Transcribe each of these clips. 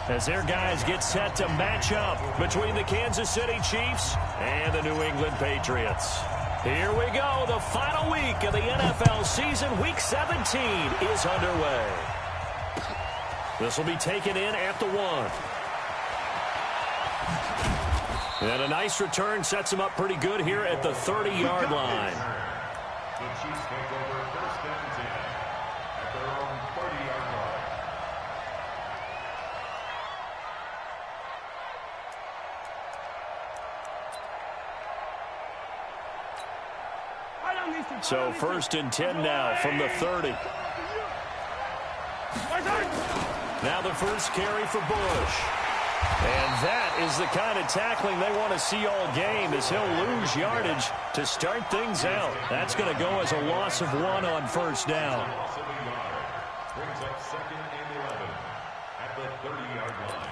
as their guys get set to match up between the Kansas City Chiefs and the New England Patriots. Here we go. The final week of the NFL season. Week 17 is underway. This will be taken in at the 1. And a nice return sets him up pretty good here at the 30-yard line. The Chiefs take over first and 10 at their own 30-yard line. So first and 10 now from the 30. Now the first carry for Bush. And that is the kind of tackling they want to see all game, as he'll lose yardage to start things out. That's going to go as a loss of 1 on first down. Brings up second and 11 at the 30-yard line.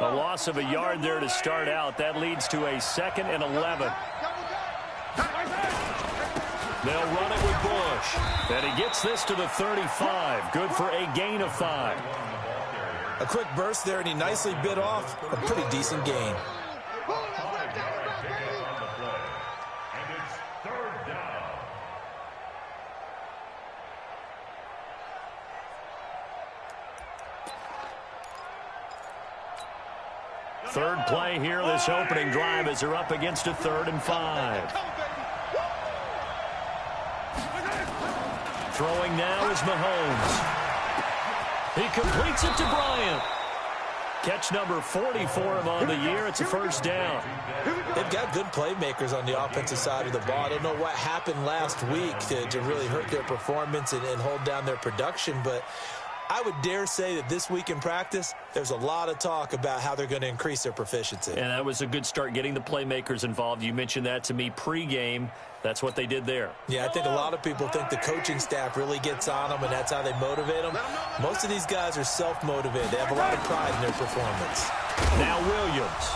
A loss of a yard there to start out. That leads to a second and 11. They'll run it with Bush. And he gets this to the 35. Good for a gain of 5. A quick burst there, and he nicely bit off a pretty decent gain. Third play here, this opening drive, as they're up against a 3rd and 5. Throwing now is Mahomes. He completes it to Bryant. Catch number 40 for him on the year. It's a first down. They've got good playmakers on the offensive side of the ball. I don't know what happened last week to really hurt their performance and hold down their production, but I would dare say that this week in practice, there's a lot of talk about how they're going to increase their proficiency. And that was a good start, getting the playmakers involved. You mentioned that to me pregame. That's what they did there. Yeah, I think a lot of people think the coaching staff really gets on them, and that's how they motivate them. Most of these guys are self-motivated. They have a lot of pride in their performance. Now Williams.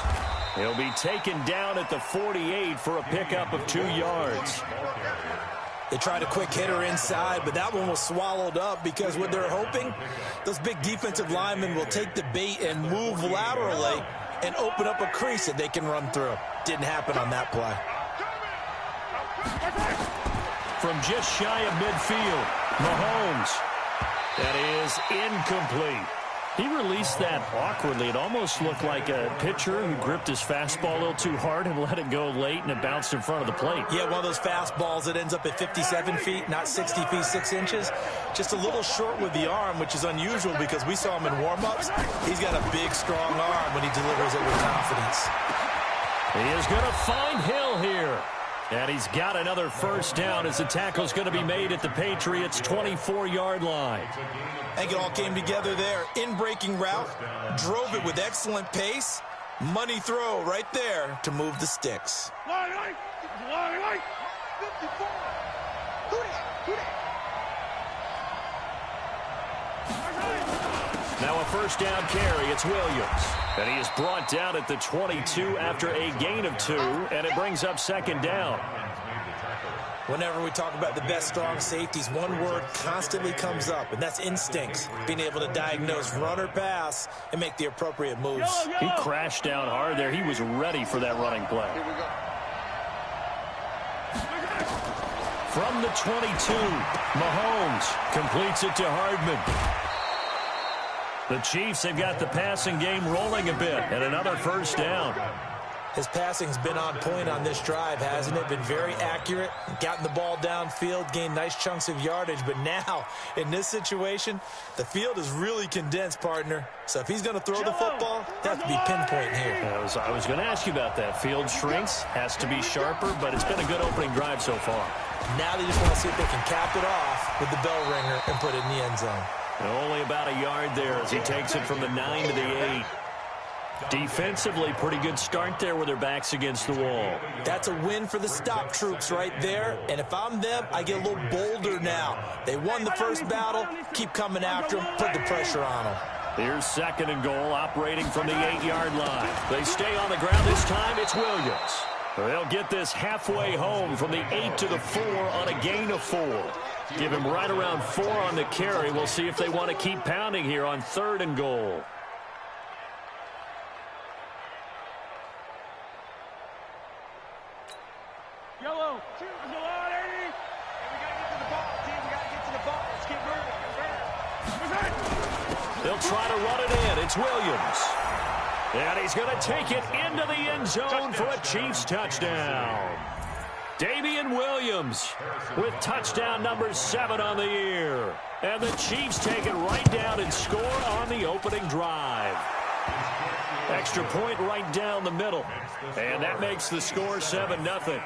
He'll be taken down at the 48 for a pickup of 2 yards. They tried a quick hitter inside, but that one was swallowed up because what they're hoping, those big defensive linemen will take the bait and move laterally and open up a crease that they can run through. Didn't happen on that play. From just shy of midfield, Mahomes. That is incomplete. He released that awkwardly. It almost looked like a pitcher who gripped his fastball a little too hard and let it go late, and it bounced in front of the plate. Yeah, one of those fastballs that ends up at 57 feet, not 60 feet, 6 inches. Just a little short with the arm, which is unusual because we saw him in warm-ups. He's got a big, strong arm when he delivers it with confidence. He is going to find Hill here. And he's got another first down as the tackle's going to be made at the Patriots' 24-yard line. I think it all came together there. In-breaking route, drove it with excellent pace. Money throw right there to move the sticks. Now a first down carry. It's Williams. And he is brought down at the 22 after a gain of 2, and it brings up second down. Whenever we talk about the best strong safeties, one word constantly comes up, and that's instincts. Being able to diagnose run or pass and make the appropriate moves. He crashed down hard there. He was ready for that running play. From the 22, Mahomes completes it to Hardman. The Chiefs, they've got the passing game rolling a bit, and another first down. His passing's been on point on this drive, hasn't it? Been very accurate, gotten the ball downfield, gained nice chunks of yardage. But now, in this situation, the field is really condensed, partner. So if he's going to throw the football, that has to be pinpoint here. I was going to ask you about that. Field shrinks, has to be sharper, but it's been a good opening drive so far. Now they just want to see if they can cap it off with the bell ringer and put it in the end zone. And only about a yard there as he takes it from the 9 to the 8. Defensively, pretty good start there with their backs against the wall. That's a win for the stop troops right there. And if I'm them, I get a little bolder now. They won the first battle. Keep coming after them. Put the pressure on them. Here's second and goal, operating from the 8-yard line. They stay on the ground this time. It's Williams. They'll get this halfway home from the 8 to the 4 on a gain of 4. Give him right around 4 on the carry. We'll see if they want to keep pounding here on 3rd and goal. Yellow. There's a lot, Eddie. We got to get to the ball, team. We got to get to the ball. Let's get moving. They'll try to run it in. It's Williams. And he's going to take it into the end zone for a Chiefs touchdown. Damian Williams with touchdown number 7 on the year. And the Chiefs take it right down and score on the opening drive. Extra point right down the middle. And that makes the score 7-0.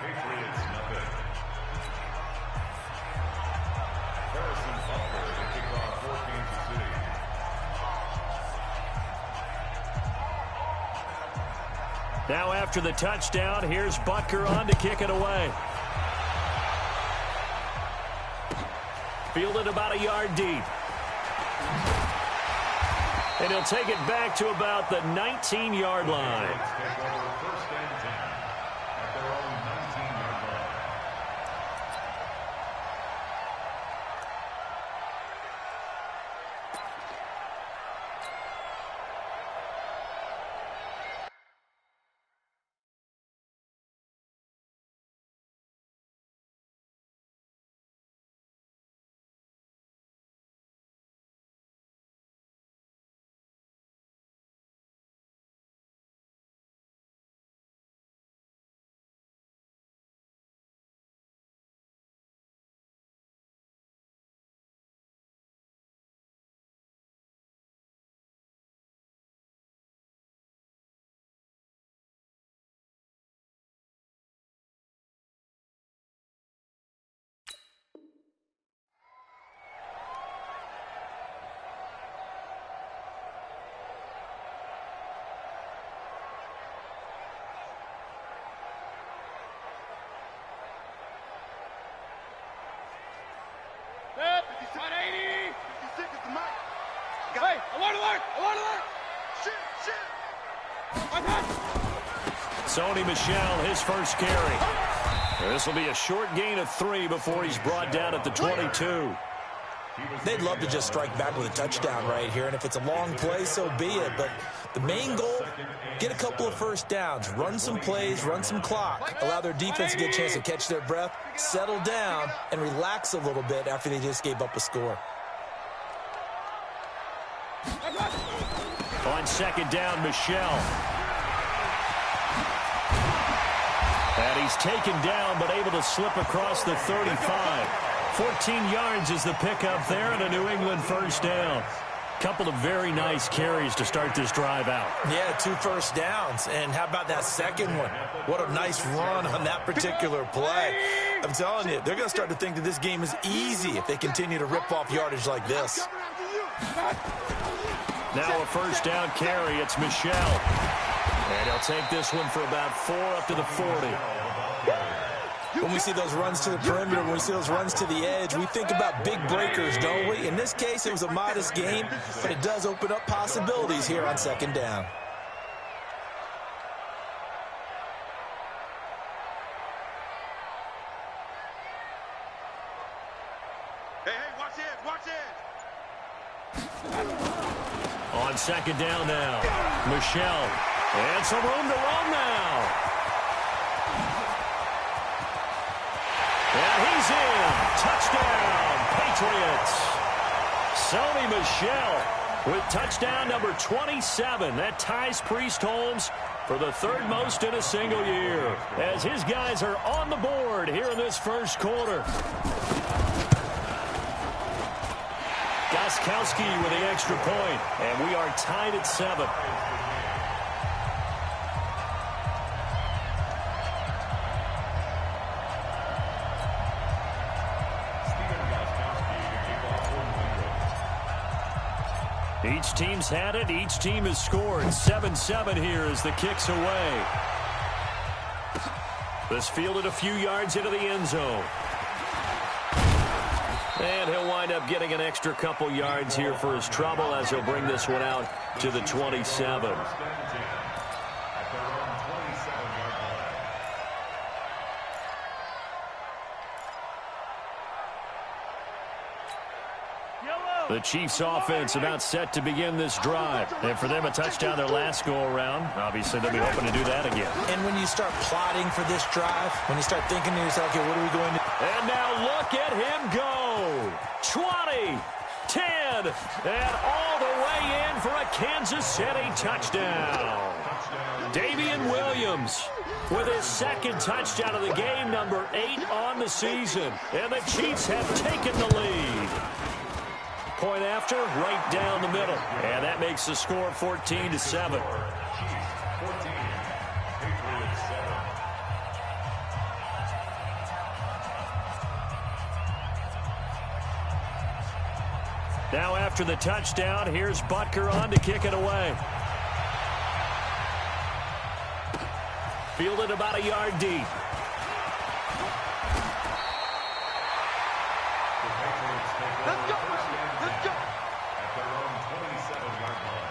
Now after the touchdown, here's Butker on to kick it away. Fielded about a yard deep. And he'll take it back to about the 19-yard line. Hey, I want to work! Sony Michel, his first carry. This will be a short gain of 3 before he's brought down at the 22. They'd love to just strike back with a touchdown right here, and if it's a long play, so be it. But the main goal, get a couple of first downs, run some plays, run some clock, allow their defense to get a chance to catch their breath, settle down, and relax a little bit after they just gave up a score. On second down, Michel. And he's taken down, but able to slip across the 35. 14 yards is the pickup there, and a New England first down. Couple of very nice carries to start this drive out. Yeah, 2 first downs. And how about that second one? What a nice run on that particular play. I'm telling you, they're going to start to think that this game is easy if they continue to rip off yardage like this. Now a first down carry. It's Michel. And he'll take this one for about 4 up to the 40. When we see those runs to the perimeter, when we see those runs to the edge, we think about big breakers, don't we? In this case, it was a modest gain, but it does open up possibilities here on second down. Hey, watch it! On second down now, Michel. And some room to run now. And he's in. Touchdown, Patriots. Sony Michel with touchdown number 27. That ties Priest Holmes for the 3rd most in a single year, as his guys are on the board here in this first quarter. Gostkowski with the extra point, and we are tied at 7. Each team's had it. Each team has scored. 7-7 here as the kick's away. This fielded a few yards into the end zone. And he'll wind up getting an extra couple yards here for his trouble as he'll bring this one out to the 27. The Chiefs offense about set to begin this drive. And for them, a touchdown their last go-around. Obviously, they'll be hoping to do that again. And when you start plotting for this drive, when you start thinking to yourself, okay, what are we going to do? And now look at him go. 20, 10, and all the way in for a Kansas City touchdown. Damian Williams with his second touchdown of the game, number 8 on the season. And the Chiefs have taken the lead. Point after, right down the middle. And that makes the score 14-7. Now after the touchdown, here's Butker on to kick it away. Fielded about a yard deep. Let's go! Let's go! At their own 27-yard line.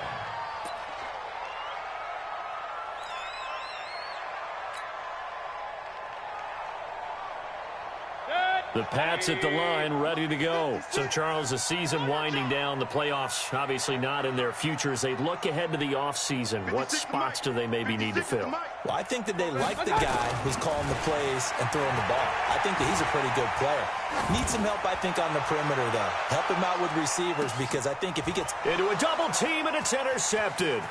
The Pats at the line, ready to go. So, Charles, the season winding down, the playoffs obviously not in their future. As they look ahead to the offseason, what spots do they maybe need to fill? Well, I think that they like the guy who's calling the plays and throwing the ball. I think that he's a pretty good player. Needs some help, I think, on the perimeter, though. Help him out with receivers, because I think if he gets into a double team and it's intercepted.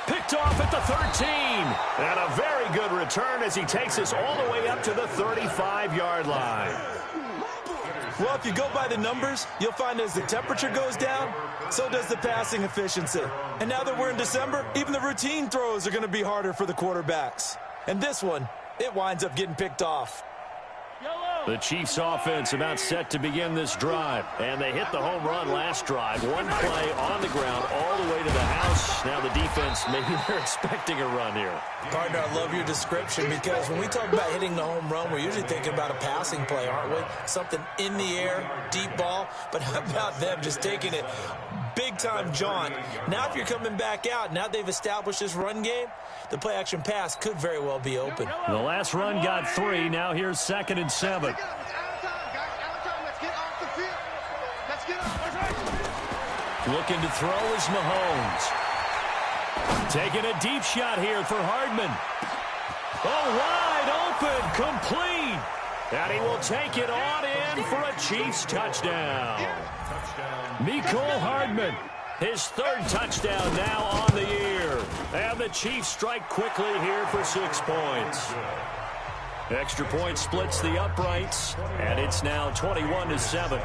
Picked off at the 13. And a very good return as he takes us all the way up to the 35-yard line. Well, if you go by the numbers, you'll find as the temperature goes down, so does the passing efficiency. And now that we're in December, even the routine throws are going to be harder for the quarterbacks. And this one, it winds up getting picked off. The Chiefs offense about set to begin this drive. And they hit the home run last drive. One play on the ground all the way to the house. Now the defense, maybe they're expecting a run here. Partner, I love your description, because when we talk about hitting the home run, we're usually thinking about a passing play, aren't we? Something in the air, deep ball. But how about them just taking it big-time jaunt? Now if you're coming back out, now they've established this run game, the play-action pass could very well be open. The last run got 3. Now here's 2nd and 7. Looking to throw is Mahomes. Taking a deep shot here for Hardman. Oh, wide open, complete. And he will take it on in for a Chiefs touchdown. Mecole Hardman, his 3rd touchdown now on the year. And the Chiefs strike quickly here for 6 points. Extra point splits the uprights, and it's now 21-7.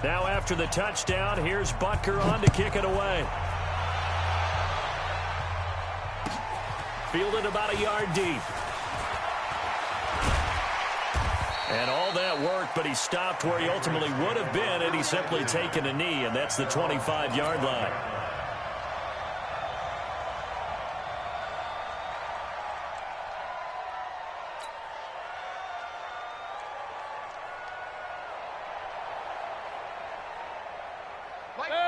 Now after the touchdown, here's Butker on to kick it away. Fielded about a yard deep. And all that worked, but he stopped where he ultimately would have been, and he's simply taken a knee, and that's the 25-yard line.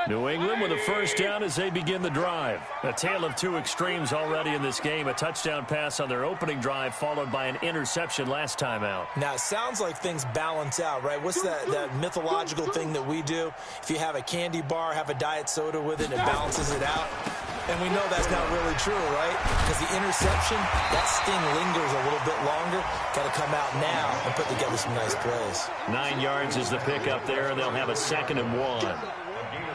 New England with a first down as they begin the drive. A tale of two extremes already in this game. A touchdown pass on their opening drive followed by an interception last time out. Now, it sounds like things balance out, right? What's that mythological thing that we do? If you have a candy bar, have a diet soda with it, it balances it out. And we know that's not really true, right? Because the interception, that sting lingers a little bit longer. Got to come out now and put together some nice plays. 9 yards is the pickup there, and they'll have a 2nd and 1.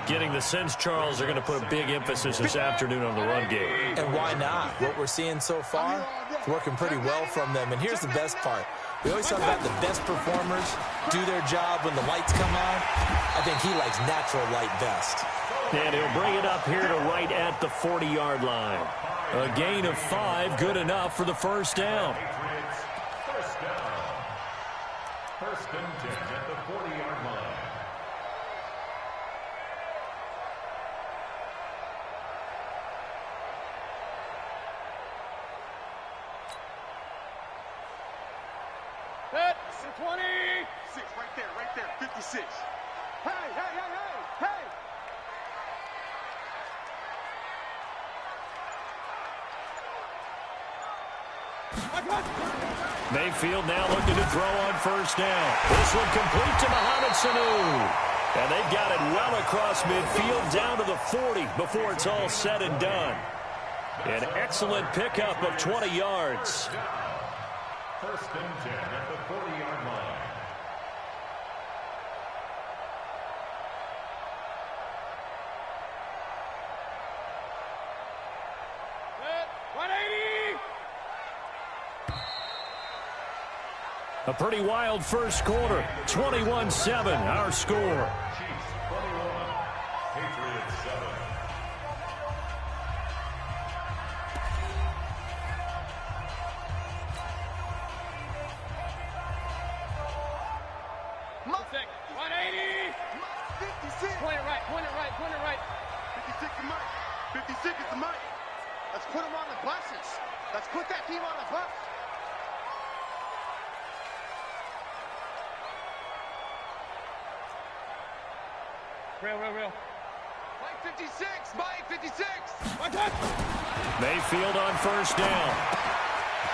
Getting the sense, Charles, they're going to put a big emphasis this afternoon on the run game. And why not? What we're seeing so far, it's working pretty well from them. And here's the best part. We always talk about the best performers do their job when the lights come on. I think he likes natural light best. And he'll bring it up here to right at the 40-yard line. A gain of 5, good enough for the first down. First down. 1st and 10 at the 40-yard line. Hit. 26. Right there. 56. Hey. Mayfield now looking to throw on first down. This one complete to Mohamed Sanu. And they've got it well across midfield down to the 40 before it's all said and done. An excellent pickup of 20 yards. First and 10 at the 40-yard line. A pretty wild first quarter. 21-7, our score. Chiefs 21, Patriots 7. Sick. 180. 56. Point it right. Point it right. Point it right. 56 is Mike. 56 is the Mike. Let's put him on the buses. Let's put that team on the bus. Real. Mike 56. Mike 56. Mayfield on first down.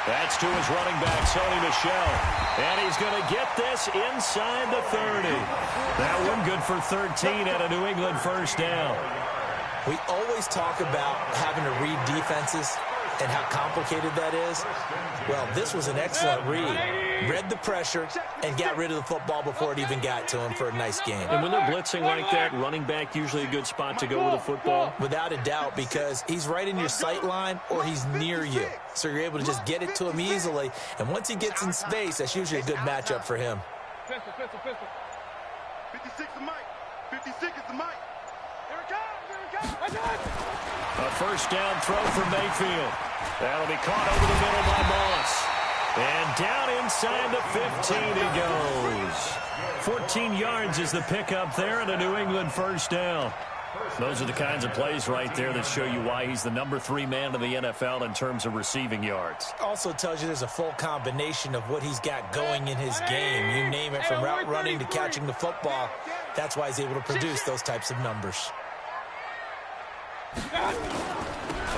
That's to his running back, Sony Michel. And he's going to get this inside the 30. That one good for 13 at a New England first down. We always talk about having to read defenses and how complicated that is. Well, this was an excellent read. Read the pressure and got rid of the football before it even got to him for a nice gain. And when they're blitzing like that, running back usually a good spot to go with the football. Without a doubt, because he's right in your sight line or he's near you. So you're able to just get it to him easily. And once he gets in space, that's usually a good matchup for him. Pistol. 56 is Mike. 56 is the Mike. Here it comes. A first down throw for Mayfield. That'll be caught over the middle by Moss. And down inside the 15 he goes. 14 yards is the pickup there and a New England first down. Those are the kinds of plays right there that show you why he's the number 3 man in the NFL in terms of receiving yards. Also tells you there's a full combination of what he's got going in his game. You name it, from route running to catching the football. That's why he's able to produce those types of numbers.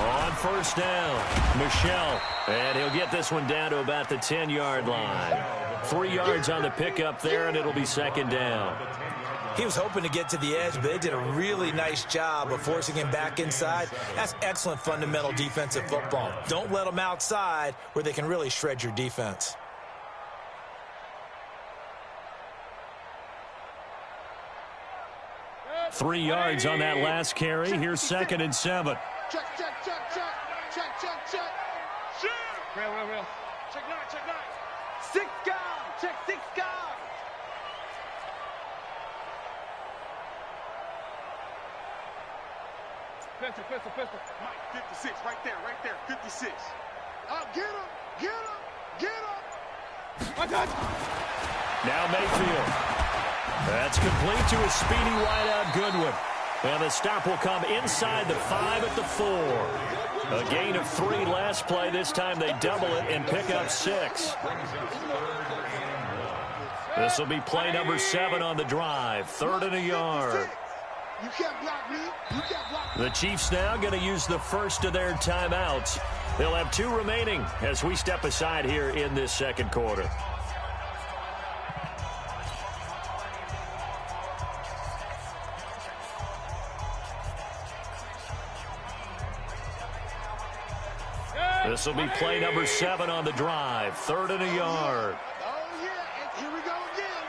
On first down, Michel. And he'll get this one down to about the 10-yard line. 3 yards on the pickup there, and it'll be second down. He was hoping to get to the edge, but they did a really nice job of forcing him back inside. That's excellent fundamental defensive football. Don't let them outside where they can really shred your defense. Three yards on that last carry. Here's second and 7. Check. Real. Check 9. 6 guard. Check 6 guard. Pistol. Mike, 56, right there, 56. Get him. Now Mayfield. That's complete to a speedy wideout Goodwin. And the stop will come inside the 5 at the 4. A gain of 3 last play. This time they double it and pick up 6. This will be play number 7 on the drive. 3rd and a yard. You can't block me. The Chiefs now going to use the first of their timeouts. They'll have 2 remaining as we step aside here in this second quarter. This will be play number 7 on the drive. 3rd and a yard. Oh, yeah. Here we go again.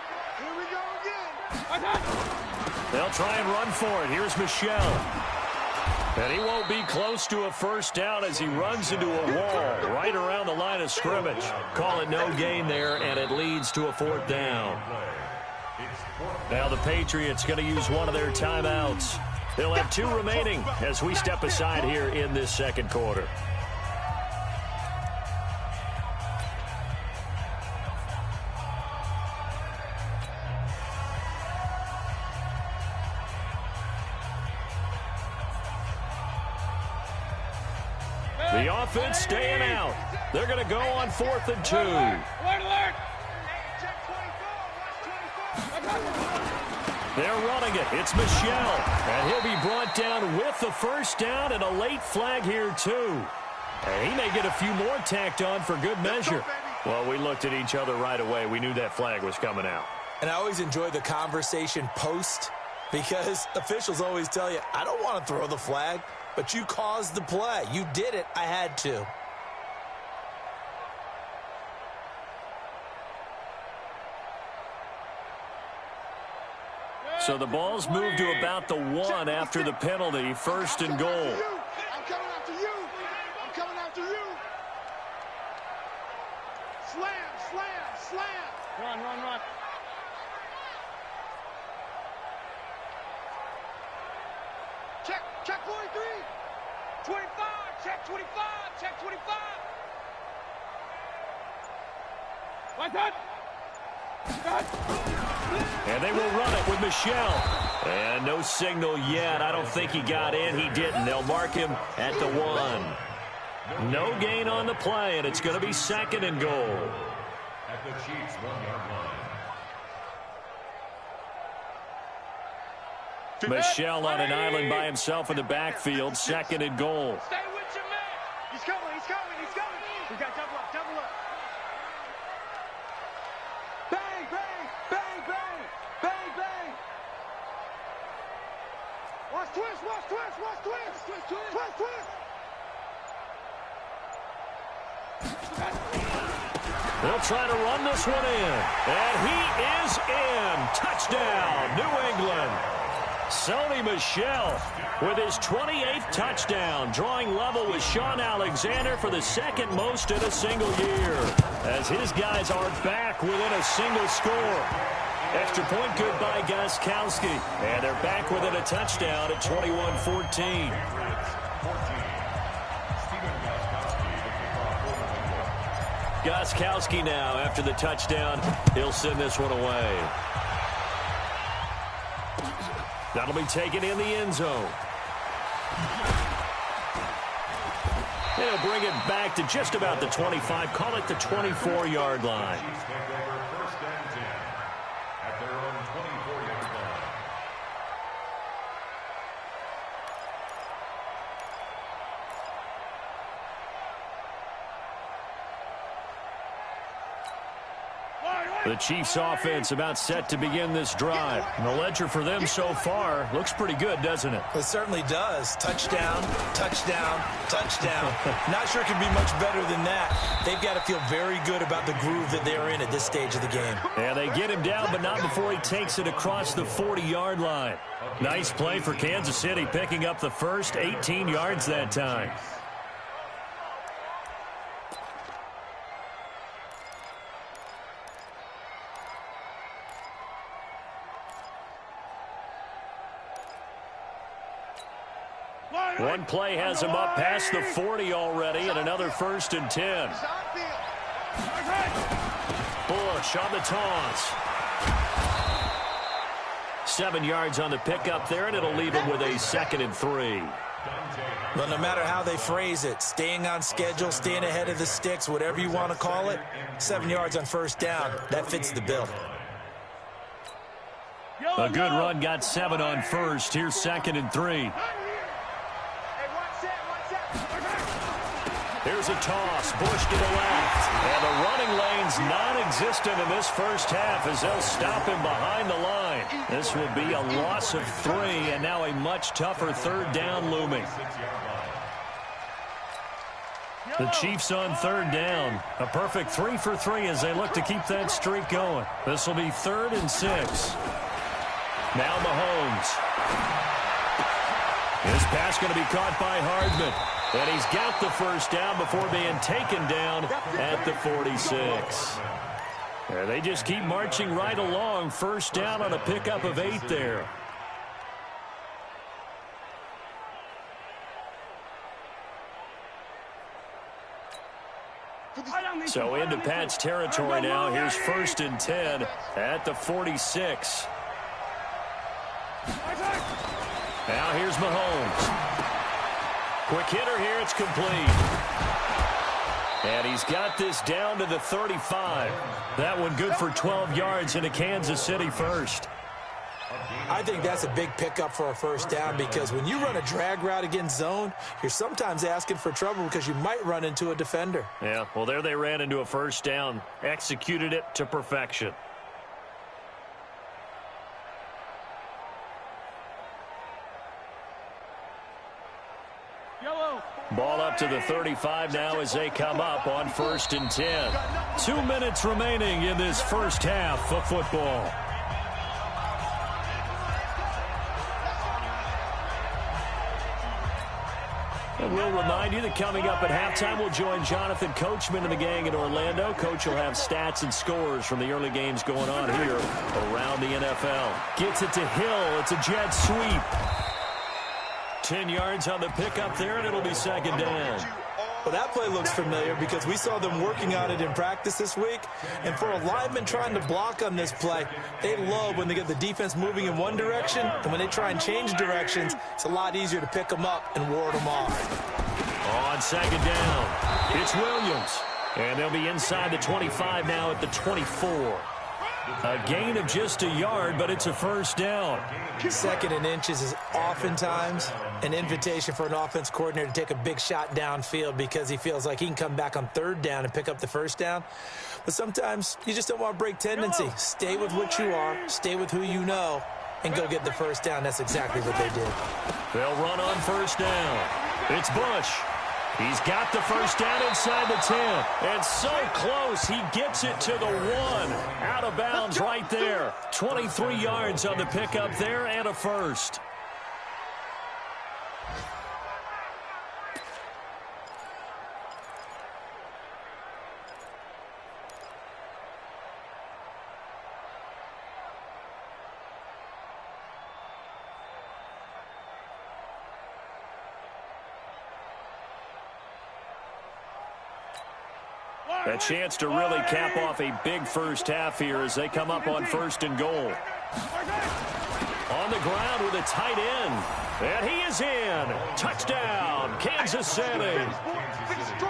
They'll try and run for it. Here's Michel. And he won't be close to a first down as he runs into a wall right around the line of scrimmage. Call it no gain there, and it leads to a 4th down. Now the Patriots going to use one of their timeouts. They'll have 2 remaining as we step aside here in this second quarter. The offense staying out. They're going to go on 4th and 2. Alert. They're running it. It's Michel. And he'll be brought down with the first down and a late flag here, too. And he may get a few more tacked on for good measure. Well, we looked at each other right away. We knew that flag was coming out. And I always enjoy the conversation post because officials always tell you, I don't want to throw the flag, but you caused the play. You did it. I had to. So the ball's moved to about the 1 after the penalty. First and goal. I'm coming after you. I'm coming after you. Slam, slam, slam. Run, run, run. Check 43. 25, check 25, check 25. Like that. And they will run it with Michel. And no signal yet. I don't think he got in. He didn't. They'll mark him at the 1. No gain on the play, and it's going to be second and goal. At the Chiefs' 1-yard line. Michel on an island by himself in the backfield. Second and goal. Stay with your man. He's coming, he's coming, he's coming. We got double up, double up. Bang, bang, bang, bang, bang, bang. Watch twist, watch twist, watch twist. Twist, twist, twist, twist. They'll try to run this one in. And he is in. Touchdown, New England. Sony Michel with his 28th touchdown, drawing level with Sean Alexander for the second most in a single year, as his guys are back within a single score. Extra point good by Gostkowski, and they're back within a touchdown at 21-14. Gostkowski now, after the touchdown, he'll send this one away. That'll be taken in the end zone. He'll bring it back to just about the 25. Call it the 24-yard line. Chiefs take over first and 10 at their own 24-yard line. The Chiefs offense about set to begin this drive. And the ledger for them so far looks pretty good, doesn't it? It certainly does. Touchdown, touchdown, touchdown. Not sure it can be much better than that. They've got to feel very good about the groove that they're in at this stage of the game. And they get him down, but not before he takes it across the 40-yard line. Nice play for Kansas City, picking up the first 18 yards that time. One play has him up past the 40 already, and another first and 10. Bush on the toss. 7 yards on the pickup there, and it'll leave him with a second and 3. Well, no matter how they phrase it, staying on schedule, staying ahead of the sticks, whatever you want to call it, 7 yards on first down, that fits the bill. A good run, got 7 on first. Here's second and 3. Here's a toss, Bush to the left. And the running lane's non-existent in this first half as they'll stop him behind the line. This will be a loss of 3, and now a much tougher third down looming. The Chiefs on third down. A perfect 3 for 3 as they look to keep that streak going. This will be 3rd and 6. Now Mahomes. His pass going to be caught by Hardman. And he's got the first down before being taken down at the 46. And they just keep marching right along. First down on a pickup of 8 there. So into Pat's territory now. Here's 1st and 10 at the 46. Now here's Mahomes. Quick hitter here, it's complete. And he's got this down to the 35. That one good for 12 yards into Kansas City first. I think that's a big pickup for a first down because when you run a drag route against zone, you're sometimes asking for trouble because you might run into a defender. Yeah, well, there they ran into a first down, executed it to perfection. Ball up to the 35 now as they come up on 1st and 10. 2 minutes remaining in this first half of football. And we'll remind you that coming up at halftime, we'll join Jonathan Coachman and the gang in Orlando. Coach will have stats and scores from the early games going on here around the NFL. Gets it to Hill. It's a jet sweep. 10 yards on the pickup there, and it'll be 2nd down. Well, that play looks familiar because we saw them working on it in practice this week. And for a lineman trying to block on this play, they love when they get the defense moving in one direction. And when they try and change directions, it's a lot easier to pick them up and ward them off. On 2nd down, it's Williams. And they'll be inside the 25 now at the 24. A gain of just a yard, but it's a first down. 2nd and inches is oftentimes an invitation for an offense coordinator to take a big shot downfield because he feels like he can come back on 3rd down and pick up the first down. But sometimes you just don't want to break tendency. Stay with what you are, stay with who you know, and go get the first down. That's exactly what they did. They'll run on 1st down. It's Bush. He's got the first down inside the 10. And so close, he gets it to the 1. Out of bounds right there. 23 yards on the pickup there and a first. A chance to really cap off a big first half here as they come up on 1st and goal. On the ground with a tight end. And he is in. Touchdown, Kansas City.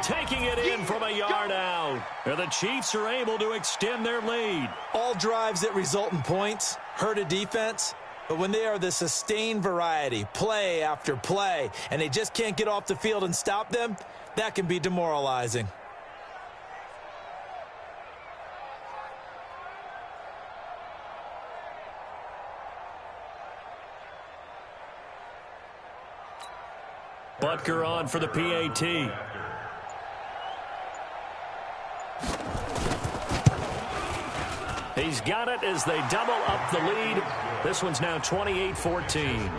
Taking it in from a yard out. And the Chiefs are able to extend their lead. All drives that result in points hurt a defense. But when they are the sustained variety, play after play, and they just can't get off the field and stop them, that can be demoralizing. Butker on for the PAT. He's got it as they double up the lead. This one's now 28-14.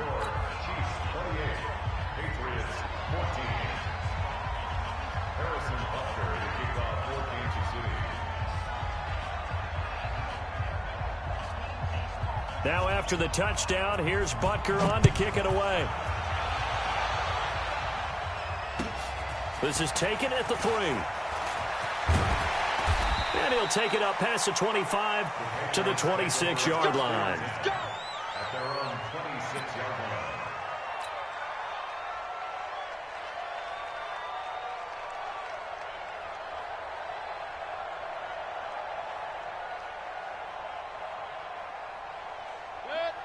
Now after the touchdown, here's Butker on to kick it away. This is taken at the 3. And he'll take it up past the 25 to the 26-yard line. At their own 26-yard line.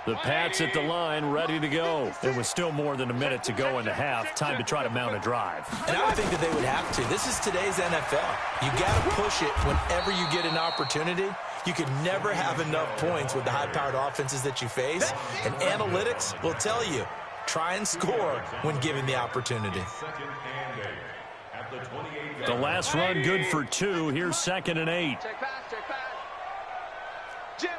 The Pats at the line, ready to go. There was still more than a minute to go in the half. Time to try to mount a drive. And I would think that they would have to. This is today's NFL. You got to push it whenever you get an opportunity. You can never have enough points with the high-powered offenses that you face. And analytics will tell you, try and score when given the opportunity. The last run good for 2. Here's 2nd and 8. Check pass, check pass. Jim.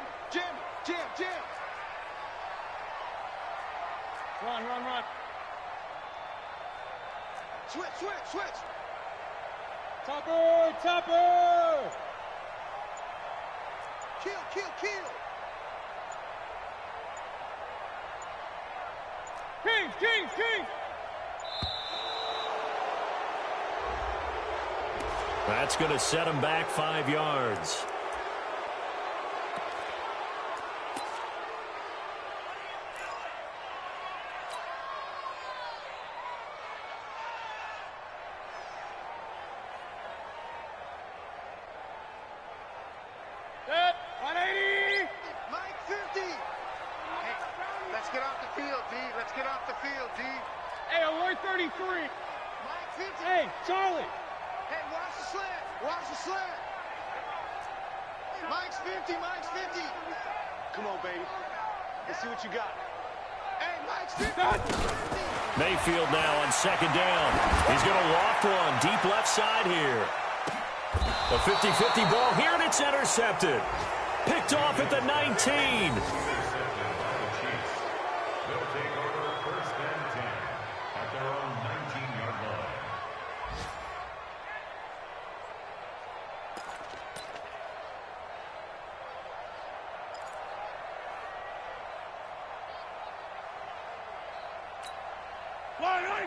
Run. Switch. Topper. Kill. King. That's going to set him back 5 yards. Let's get off the field, D. Let's get off the field, D. Hey, alert 33. Mike 50. Hey, Charlie. Hey, watch the slant. Watch the slant. Mike's 50. Mike's 50. Come on, baby. Let's see what you got. Hey, Mike's 50. Mayfield now on second down. He's going to loft one deep left side here. A 50-50 ball here, and it's intercepted. Picked off at the 19.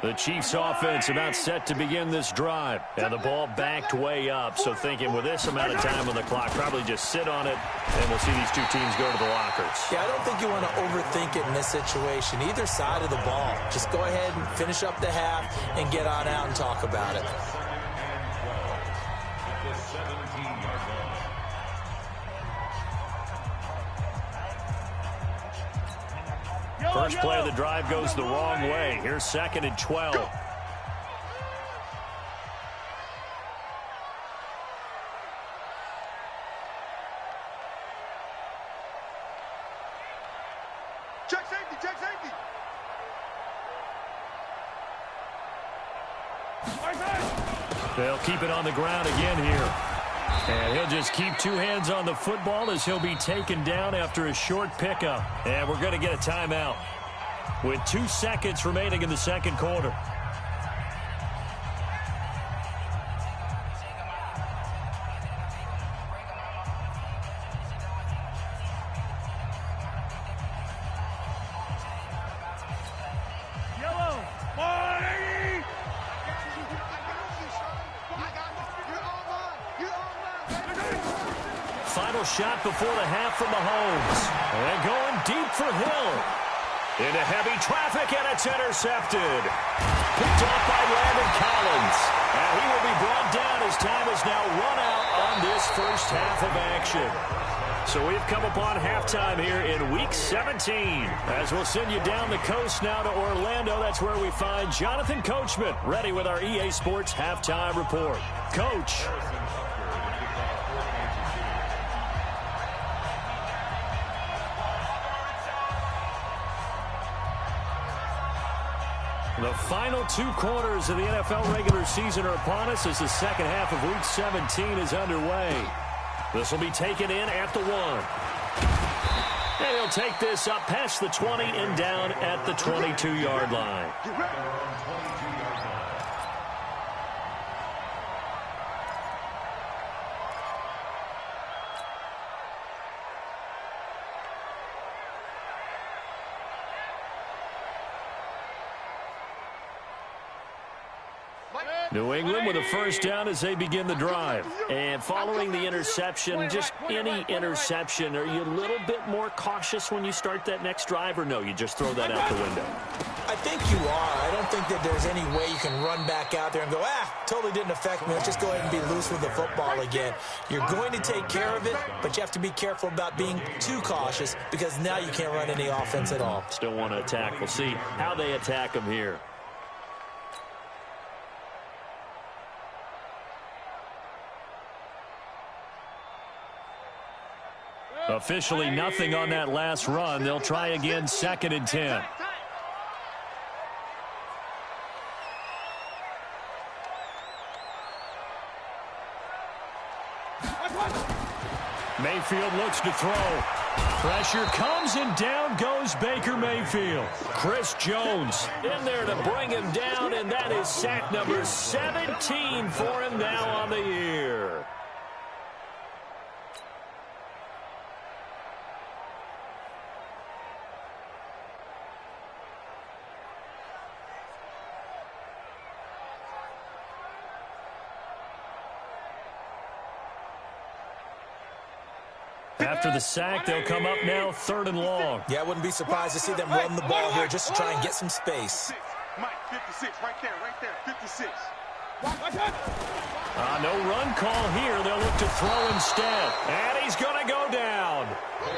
The Chiefs offense about set to begin this drive. And the ball backed way up. So thinking with this amount of time on the clock, probably just sit on it, and we'll see these two teams go to the lockers. Yeah, I don't think you want to overthink it in this situation. Either side of the ball. Just go ahead and finish up the half and get on out and talk about it. First play of the drive goes the wrong way. Here's 2nd and 12. Check safety, check safety. They'll keep it on the ground again here. And he'll just keep two hands on the football as he'll be taken down after a short pickup. And we're going to get a timeout with 2 seconds remaining in the second quarter. Final shot before the half from Mahomes. And going deep for Hill. Into heavy traffic, and it's intercepted. Picked off by Landon Collins. And he will be brought down as time has now run out on this first half of action. So we've come upon halftime here in Week 17. As we'll send you down the coast now to Orlando, that's where we find Jonathan Coachman, ready with our EA Sports Halftime Report. Coach. The final 2 quarters of the NFL regular season are upon us as the second half of Week 17 is underway. This will be taken in at the 1. And he'll take this up past the 20 and down at the 22-yard line. New England with a first down as they begin the drive. And following the interception, just any interception, are you a little bit more cautious when you start that next drive, or no, you just throw that out the window? I think you are. I don't think that there's any way you can run back out there and go, totally didn't affect me. Let's just go ahead and be loose with the football again. You're going to take care of it, but you have to be careful about being too cautious because now you can't run any offense at all. Still want to attack. We'll see how they attack them here. Officially nothing on that last run. They'll try again, 2nd and 10. Mayfield looks to throw. Pressure comes, and down goes Baker Mayfield. Chris Jones in there to bring him down, and that is sack number 17 for him now on the year. After the sack, they'll come up now 3rd and long. Yeah, I wouldn't be surprised to see them run the ball here just to try and get some space. Mike, 56, right there, 56. On no run call here. They'll look to throw instead. And he's going to go down.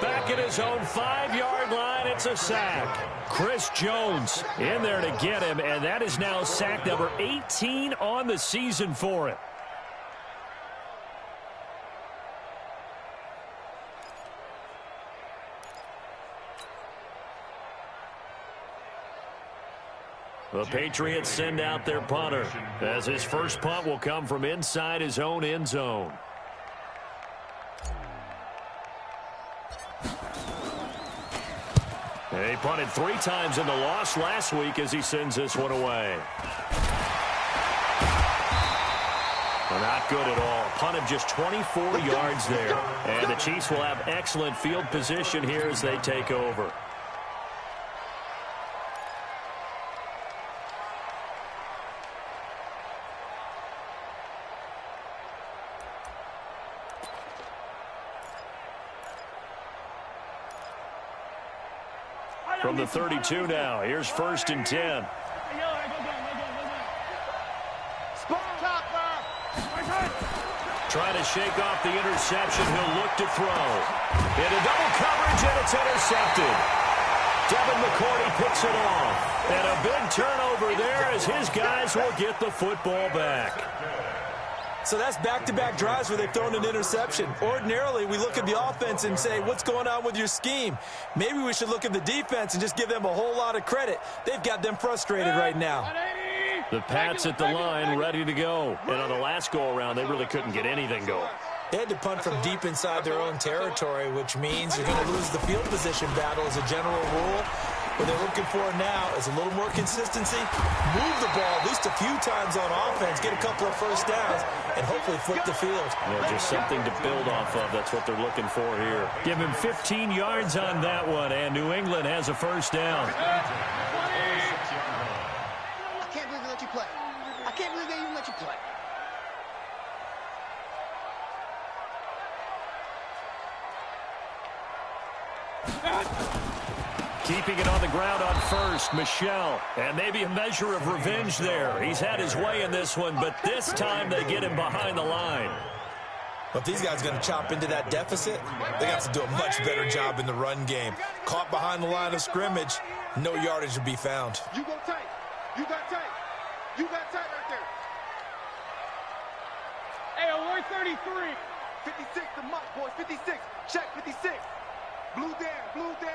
Back at his own 5-yard line, it's a sack. Chris Jones in there to get him, and that is now sack number 18 on the season for him. The Patriots send out their punter, as his first punt will come from inside his own end zone. He punted 3 times in the loss last week as he sends this one away. Well, not good at all. Punt of just 24 yards there. And the Chiefs will have excellent field position here as they take over. From the 32 now, here's 1st and 10. Trying to shake off the interception. He'll look to throw. Into double coverage, and it's intercepted. Devin McCourty picks it off. And a big turnover there as his guys will get the football back. So that's back-to-back drives where they've thrown an interception. Ordinarily, we look at the offense and say, what's going on with your scheme? Maybe we should look at the defense and just give them a whole lot of credit. They've got them frustrated right now. The Pats at the line, ready to go. And on the last go-around, they really couldn't get anything going. They had to punt from deep inside their own territory, which means you're going to lose the field position battle as a general rule. What they're looking for now is a little more consistency, move the ball at least a few times on offense, get a couple of first downs, and hopefully flip the field. Yeah, just something to build off of. That's what they're looking for here. Give him 15 yards on that one, and New England has a first down. I can't believe they let you play. I can't believe they even let you play. Keeping it on the ground on first, Michel. And maybe a measure of revenge there. He's had his way in this one, but this time they get him behind the line. But if these guys are going to chop into that deficit, they got to do a much better job in the run game. Caught behind the line of scrimmage, no yardage to be found. You go tight. You got tight. You got tight right there. Hey, alert 33. 56 the mark, boys. 56. Check 56. Blue down. Blue down.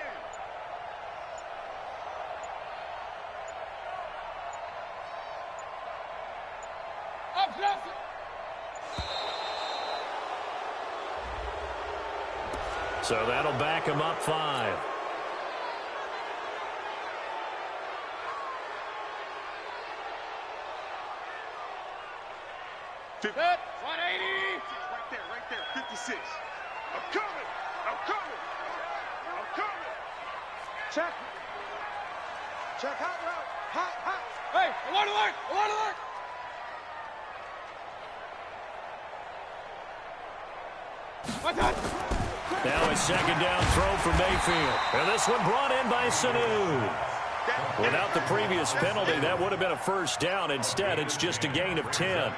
So that'll back him up 5. Good. 180. Right there. 56. I'm coming. Check. Hot route. Hot. Hey, alert. What's that? Now a second down throw from Mayfield. And this one brought in by Sanu. Without the previous penalty, that would have been a first down. Instead, it's just a gain of 10.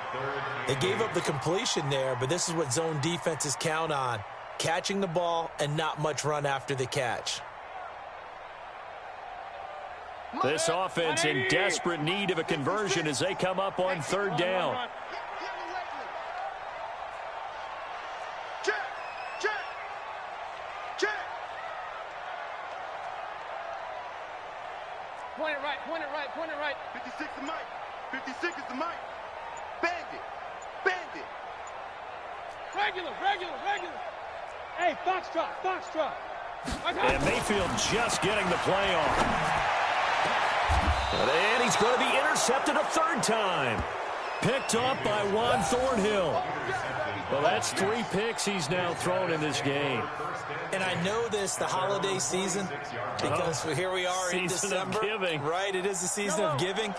They gave up the completion there, but this is what zone defenses count on. Catching the ball and not much run after the catch. This offense in desperate need of a conversion as they come up on 3rd down. Point it right. 56 the mic. 56 is the mic. Bandit. Regular. Hey, Foxtrot. And Mayfield just getting the play off. And he's going to be intercepted a 3rd time. Picked off by Juan Thornhill. Well, that's 3 picks he's now thrown in this game. And I know this, the holiday season, because here we are in December. Season of giving. Right, it is the season of giving.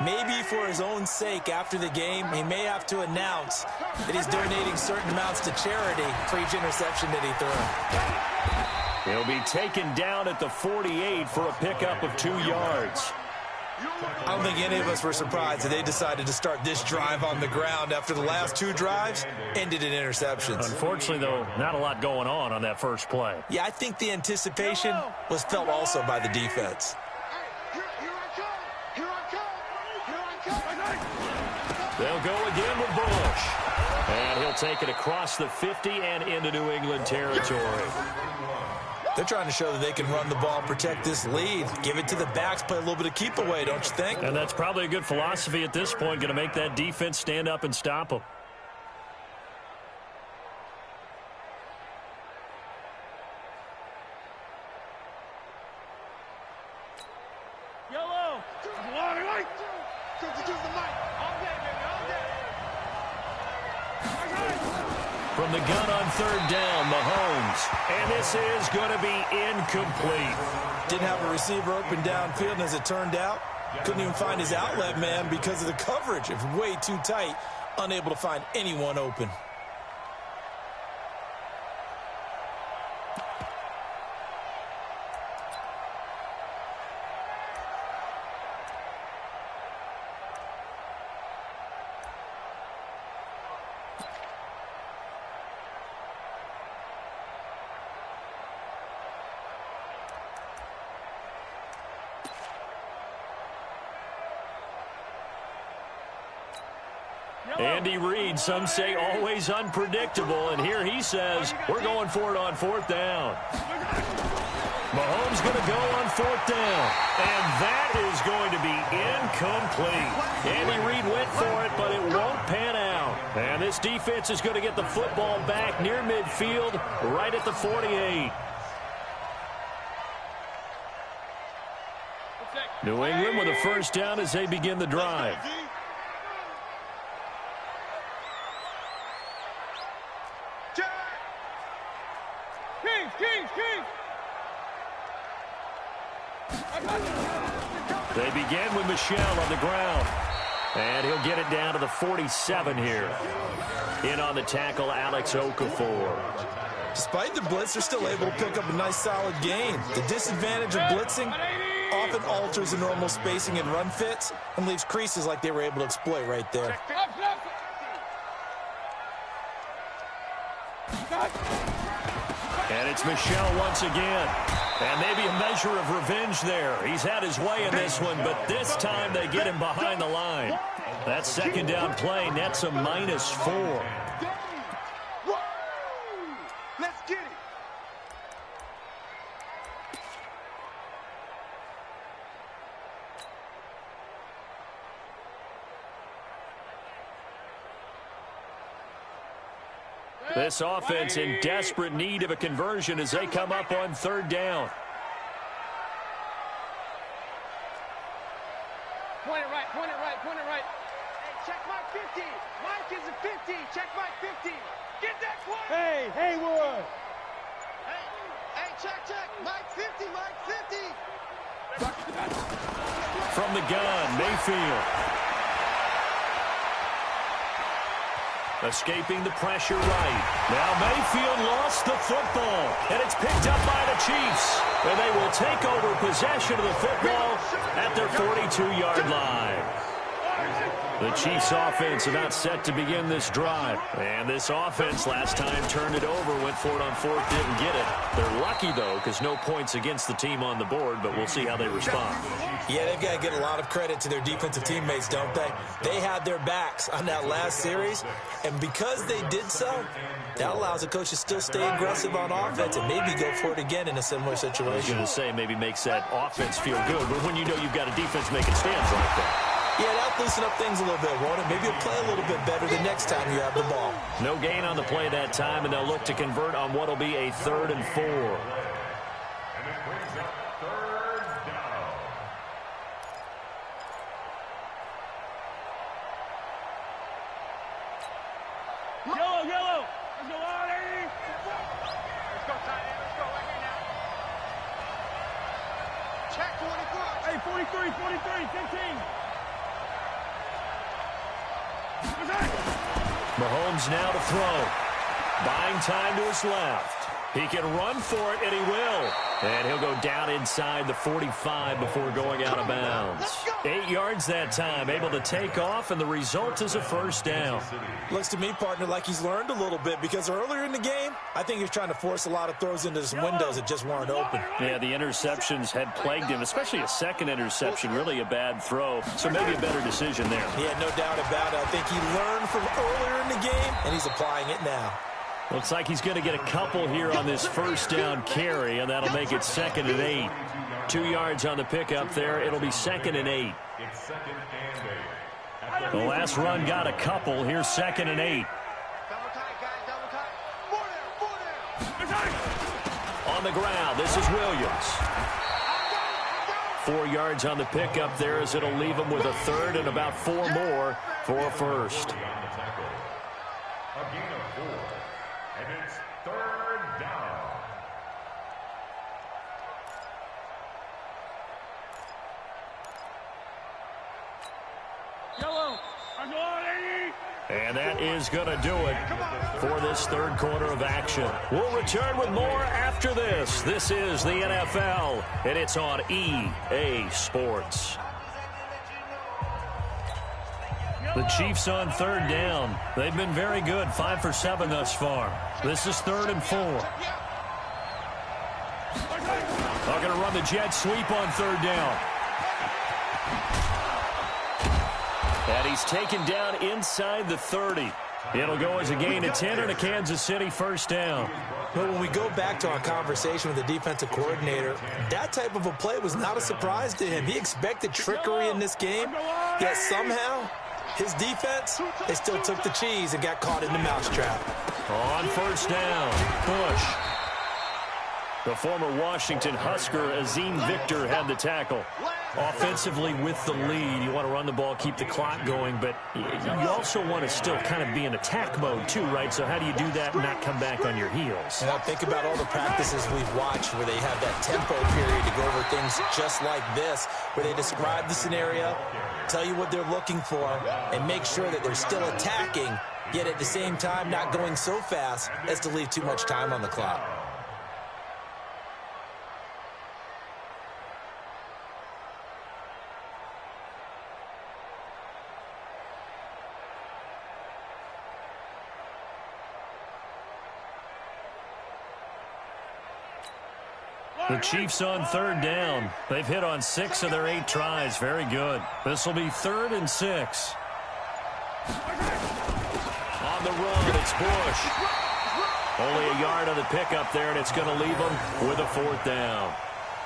Maybe for his own sake, after the game, he may have to announce that he's donating certain amounts to charity for each interception that he threw. He'll be taken down at the 48 for a pickup of 2 yards. I don't think any of us were surprised that they decided to start this drive on the ground after the last two drives ended in interceptions. Unfortunately, though, not a lot going on that first play. Yeah, I think the anticipation was felt also by the defense. They'll go again with Bush. And he'll take it across the 50 and into New England territory. They're trying to show that they can run the ball and protect this lead. Give it to the backs, play a little bit of keep away, don't you think? And that's probably a good philosophy at this point, going to make that defense stand up and stop them. Yellow. From the gun on third down, Mahomes. And this is going to be incomplete. Didn't have a receiver open downfield, and as it turned out, couldn't even find his outlet man because of the coverage. It was way too tight, unable to find anyone open. Andy Reid, some say always unpredictable, and here he says we're going for it on fourth down. Mahomes going to go on fourth down, and that is going to be incomplete. Andy Reid went for it, but it won't pan out. And this defense is going to get the football back near midfield, right at the 48. New England with a first down as they begin the drive. They begin with Michelle on the ground. And he'll get it down to the 47 here. In on the tackle, Alex Okafor. Despite the blitz, they're still able to pick up a nice solid gain. The disadvantage of blitzing often alters the normal spacing and run fits and leaves creases like they were able to exploit right there. And it's Michelle once again. And maybe a measure of revenge there. He's had his way in this one, but this time they get him behind the line. That second down play nets a -4. Let's get it. This offense in desperate need of a conversion as they come up on third down. Point it right, point it right, point it right. Hey, check Mike 50. Mike is a 50. Check Mike 50. Get that corner. Hey, Haywood. Hey, check. Mike 50, Mike 50. From the gun, Mayfield. Escaping the pressure right. Now Mayfield lost the football, and it's picked up by the Chiefs. And they will take over possession of the football at their 42-yard line. The Chiefs offense about set to begin this drive. And this offense last time turned it over, went for it on fourth, didn't get it. They're lucky, though, because no points against the team on the board, but we'll see how they respond. Yeah, they've got to get a lot of credit to their defensive teammates, don't they? They had their backs on that last series, and because they did so, that allows the coach to still stay aggressive on offense and maybe go for it again in a similar situation. I was going to say maybe makes that offense feel good, but when you know you've got a defense making stands like that. Yeah, that'll loosen up things a little bit, won't it? Maybe you'll play a little bit better the next time you have the ball. No gain on the play that time, and they'll look to convert on what will be a 3rd and 4. And it brings up third down. Yellow. Let's go, Artie. Let's go, tight end. Let's go right here now. Check 44. Hey, 43, 15. Mahomes now to throw. Buying time to his left. He can run for it, and he will. And he'll go down inside the 45 before going out of bounds. 8 yards that time, able to take off, and the result is a first down. Looks to me, partner, like he's learned a little bit, because earlier in the game, I think he was trying to force a lot of throws into his windows that just weren't open. Yeah, the interceptions had plagued him, especially a second interception, really a bad throw. So maybe a better decision there. Yeah, no doubt about it. I think he learned from earlier in the game, and he's applying it now. Looks like he's going to get a couple here on this first down carry, and that'll make it 2nd and 8. 2 yards on the pickup there. It'll be 2nd and 8. The last run got a couple. Here's 2nd and 8. On the ground, this is Williams. 4 yards on the pickup there, as it'll leave him with a third and about 4 more for a first. And that is going to do it for this third quarter of action. We'll return with more after this. This is the NFL, and it's on EA Sports. The Chiefs on third down. They've been very good, 5 for 7 thus far. This is 3rd and 4. They're going to run the jet sweep on third down. And he's taken down inside the 30. It'll go as a gain of 10 and a Kansas City first down. But when we go back to our conversation with the defensive coordinator, that type of a play was not a surprise to him. He expected trickery in this game, yet somehow his defense, they still took the cheese and got caught in the mousetrap. On first down, Bush. The former Washington Husker, Azim Victor, had the tackle. Offensively with the lead, you want to run the ball, keep the clock going, but you also want to still kind of be in attack mode too, right? So how do you do that and not come back on your heels? Now think about all the practices we've watched where they have that tempo period to go over things just like this, where they describe the scenario, tell you what they're looking for, and make sure that they're still attacking, yet at the same time not going so fast as to leave too much time on the clock. The Chiefs on third down. They've hit on 6 of their 8 tries. Very good. This will be 3rd and 6. On the run, it's Bush. Only a yard on the pickup there, and it's going to leave them with a 4th down.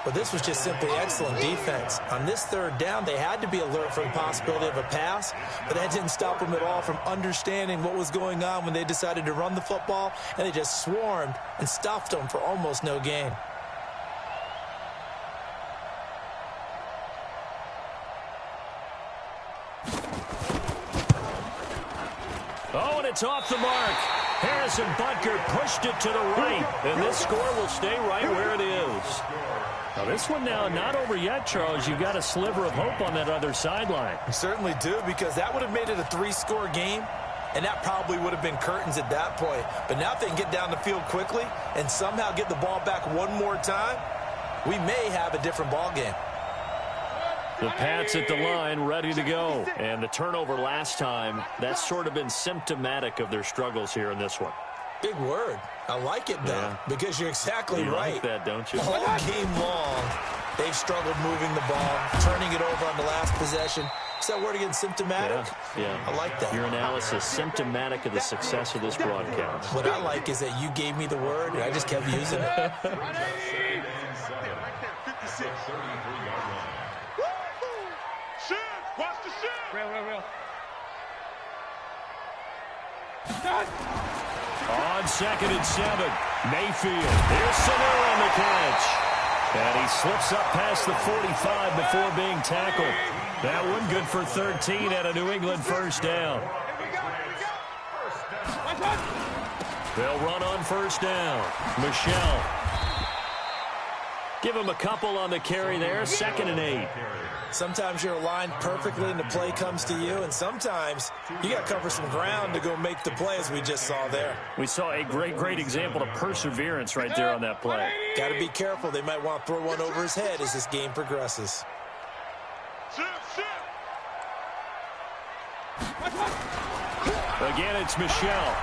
But this was just simply excellent defense. On this third down, they had to be alert for the possibility of a pass, but that didn't stop them at all from understanding what was going on when they decided to run the football, and they just swarmed and stuffed them for almost no gain. Oh, and it's off the mark. Harrison Butker pushed it to the right, and this score will stay right where it is. Now, this one now not over yet, Charles. You've got a sliver of hope on that other sideline. You certainly do, because that would have made it a 3-score game, and that probably would have been curtains at that point. But now if they can get down the field quickly and somehow get the ball back one more time, we may have a different ball game. The Pats at the line, ready to go. And the turnover last time, that's sort of been symptomatic of their struggles here in this one. Big word. I like it, though, Yeah. because you're exactly You right. like that, don't you? All game long, they've struggled moving the ball, turning it over on the last possession. Is that word again, symptomatic? Yeah. I like that. Your analysis, symptomatic of the success of this broadcast. What I like is that you gave me the word, and I just kept using it. Watch the shit! Real. On 2nd and 7, Mayfield. Here's Sanu on the catch. And he slips up past the 45 before being tackled. That one good for 13 at a New England first down. They'll run on first down. Michelle. Give him a couple on the carry there. 2nd and 8. Sometimes you're aligned perfectly and the play comes to you, and sometimes you got to cover some ground to go make the play, as we just saw there. We saw a great example of perseverance right there on that play. Got to be careful. They might want to throw one over his head as this game progresses. Again, it's Michel.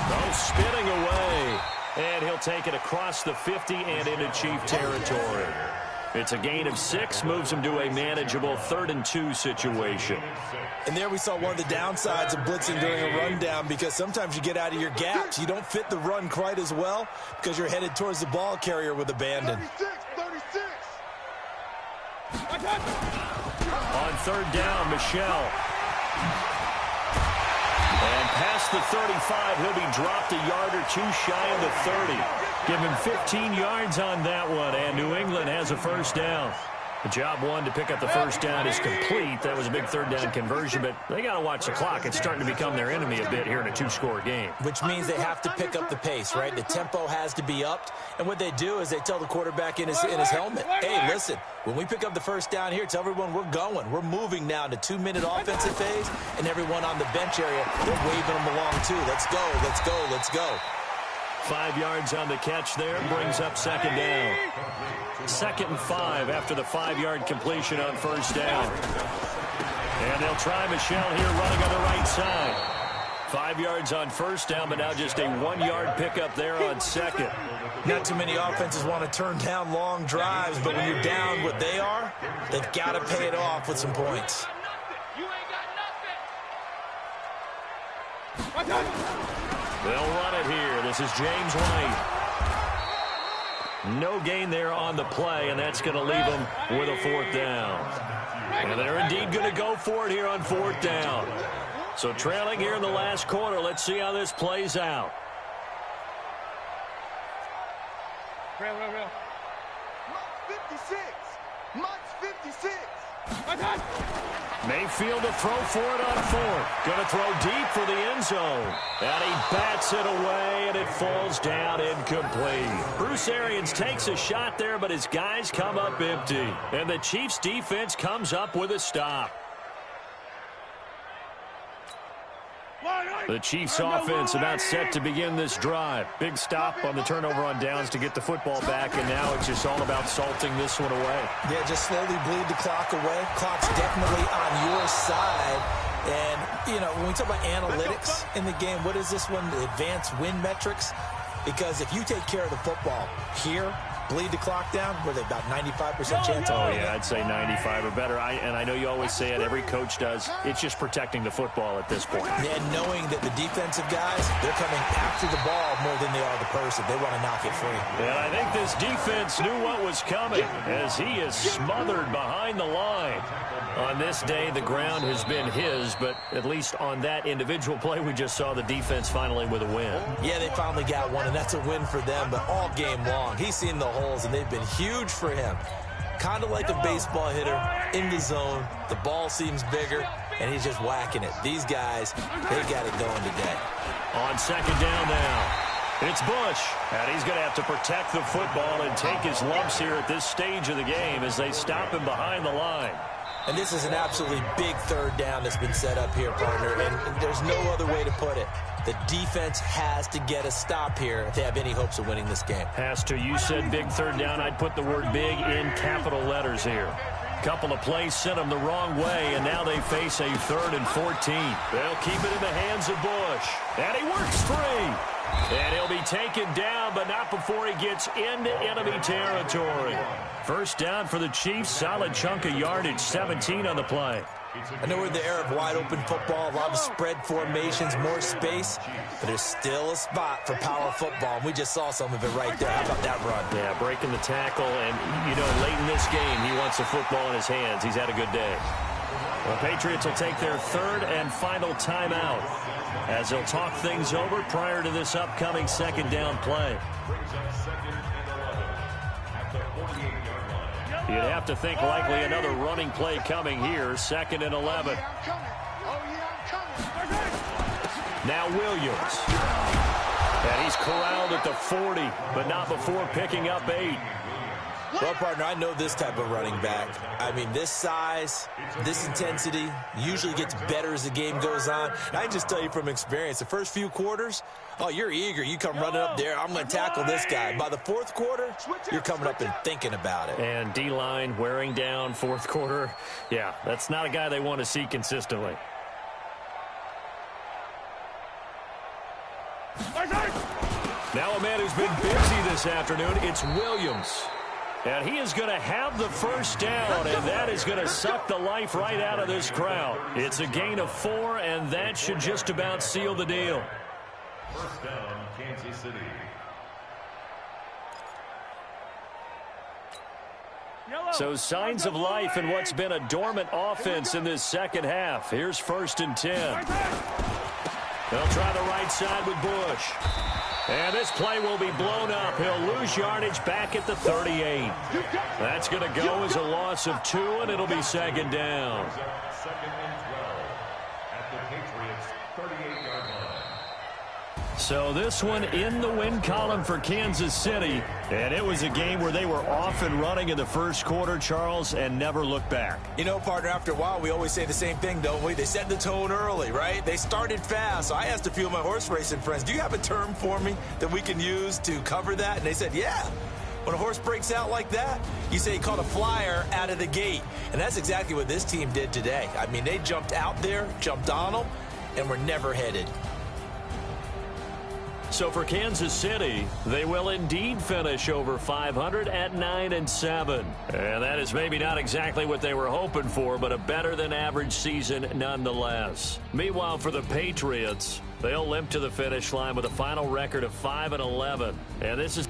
Oh, spinning away. And he'll take it across the 50 and into Chief territory. It's a gain of 6, moves him to a manageable 3rd and 2 situation. And there we saw one of the downsides of blitzing during a rundown, because sometimes you get out of your gaps. You don't fit the run quite as well because you're headed towards the ball carrier with abandon. 36. On 3rd down, Michel. And past the 35, he'll be dropped a yard or 2 shy of the 30. Give him 15 yards on that one, and New England has a 1st down. The job one to pick up the 1st down is complete. That was a big 3rd down conversion, but they got to watch the clock. It's starting to become their enemy a bit here in a 2-score game. Which means they have to pick up the pace, right? The tempo has to be upped. And what they do is they tell the quarterback in his helmet, hey, listen, when we pick up the 1st down here, tell everyone we're going. We're moving now to 2-minute offensive phase, and everyone on the bench area, they're waving them along too. Let's go, let's go, let's go. 5 yards on the catch there, brings up 2nd down. 2nd and 5 after the 5-yard completion on 1st down. And they'll try Michel here running on the right side. 5 yards on 1st down, but now just a 1-yard pickup there on 2nd. Not too many offenses want to turn down long drives, but when you're down what they are, they've got to pay it off with some points. They'll run it here. This is James White. No gain there on the play, and that's going to leave them with a 4th down. And they're indeed going to go for it here on 4th down. So trailing here in the last quarter. Let's see how this plays out. Real. 56. Mike's 56. Mayfield to throw for it on 4th. Going to throw deep for the end zone. And he bats it away, and it falls down incomplete. Bruce Arians takes a shot there, but his guys come up empty. And the Chiefs' defense comes up with a stop. The Chiefs offense about set to begin this drive. Big stop on the turnover on downs to get the football back, and now it's just all about salting this one away. Yeah, just slowly bleed the clock away. Clock's definitely on your side. And, you know, when we talk about analytics in the game, what is this one? The advanced win metrics? Because if you take care of the football here, bleed the clock down, with about 95% chance. Oh, yeah, I'd say 95 or better. And I know you always say it, every coach does. It's just protecting the football at this point. And knowing that the defensive guys, they're coming after the ball more than they are the person. They want to knock it free. And I think this defense knew what was coming as he is smothered behind the line. On this day, the ground has been his, but at least on that individual play, we just saw the defense finally with a win. Yeah, they finally got one, and that's a win for them, but all game long, he's seen the holes, and they've been huge for him. Kind of like a baseball hitter in the zone. The ball seems bigger, and he's just whacking it. These guys, they got it going today. On 2nd down now, it's Bush, and he's going to have to protect the football and take his lumps here at this stage of the game as they stop him behind the line. And this is an absolutely big 3rd down that's been set up here, partner, and there's no other way to put it. The defense has to get a stop here if they have any hopes of winning this game. Has to. You said big 3rd down. I'd put the word big in capital letters here. Couple of plays sent them the wrong way, and now they face a 3rd and 14. They'll keep it in the hands of Bush. And he works free. And he'll be taken down, but not before he gets into enemy territory. 1st down for the Chiefs. Solid chunk of yardage, 17 on the play. I know we're in the era of wide-open football, a lot of spread formations, more space, but there's still a spot for power football, and we just saw some of it right there. How about that run? Yeah, breaking the tackle, and, you know, late in this game, he wants the football in his hands. He's had a good day. The Patriots will take their 3rd and final timeout as they'll talk things over prior to this upcoming 2nd down play. You'd have to think likely another running play coming here. 2nd and 11. Now Williams. And he's corralled at the 40, but not before picking up 8. Well, partner, I know this type of running back. I mean, this size, this intensity usually gets better as the game goes on. And I can just tell you from experience, the first few quarters, oh, you're eager. You come running up there, I'm going to tackle this guy. By the fourth quarter, you're coming up and thinking about it. And D-line wearing down fourth quarter. Yeah, that's not a guy they want to see consistently. Now a man who's been busy this afternoon, it's Williams. And he is going to have the first down, and that is going to suck the life right out of this crowd. It's a gain of 4, and that should just about seal the deal. First down, Kansas City. So signs of life in what's been a dormant offense in this second half. Here's 1st and 10. They'll try the right side with Bush. And this play will be blown up. He'll lose yardage back at the 38. That's going to go as a loss of 2, and it'll be 2nd down. 2nd and 12 at the Patriots' 38-yard line. So this one in the win column for Kansas City. And it was a game where they were off and running in the first quarter, Charles, and never looked back. You know, partner, after a while, we always say the same thing, don't we? They set the tone early, right? They started fast. So I asked a few of my horse racing friends, do you have a term for me that we can use to cover that? And they said, yeah. When a horse breaks out like that, you say he caught a flyer out of the gate. And that's exactly what this team did today. I mean, they jumped out there, jumped on them, and were never headed. So for Kansas City, they will indeed finish over 500 at 9-7. And that is maybe not exactly what they were hoping for, but a better than average season nonetheless. Meanwhile, for the Patriots, they'll limp to the finish line with a final record of 5-11. And this is